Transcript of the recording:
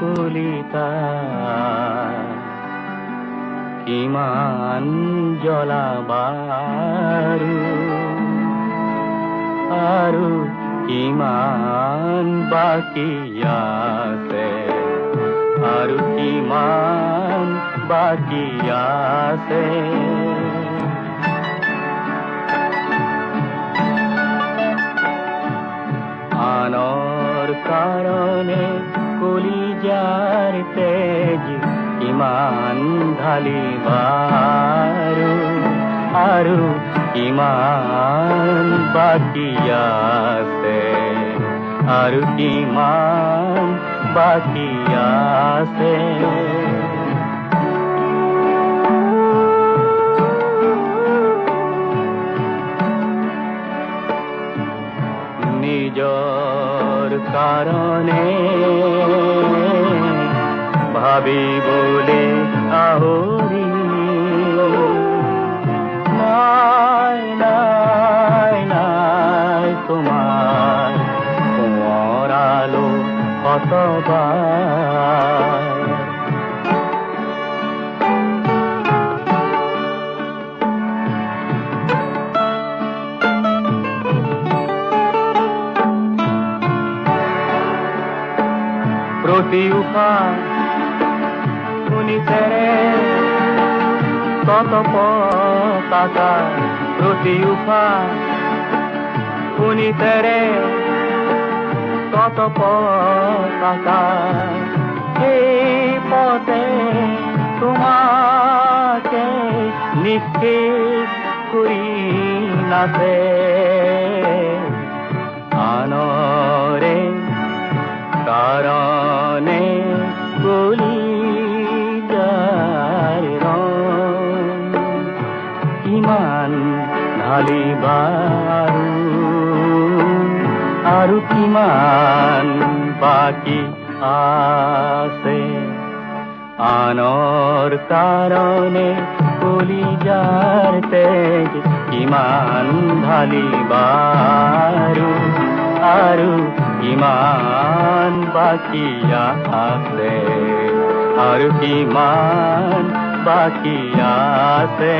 কলিতা কিমান জ্বলাবাৰু আৰু কিমান বাকি আছে আৰু কিমান বাকি আছে আনৰ কাৰণে কলিজাৰ তেজ কিমান ঢালিবাৰু আৰু কিমান বাকি আছে আৰু কিমান বাকি আছে নিজৰ কাৰণে ভাবিবলৈ আহৰি নাই নাই নাই তোমাৰ কোঁৱৰালো শতবাৰ প্ৰতি উশাহ শুনিছেৰে কত পতাকা প্ৰতি উশাহ শুনিছেৰে কত পতাকা এই পথে তোমাকে নিশ্চিত কৰি নাচে আনৰে কাৰণে কলিজাৰ ৰং কিমান ঢালিবাৰু আৰু কিমান বাকি আছে আনৰ কাৰণে কলিজাৰ তেজ কিমান ঢালিবাৰু আৰু কিমান বাকি আছে আৰু কিমান বাকি আছে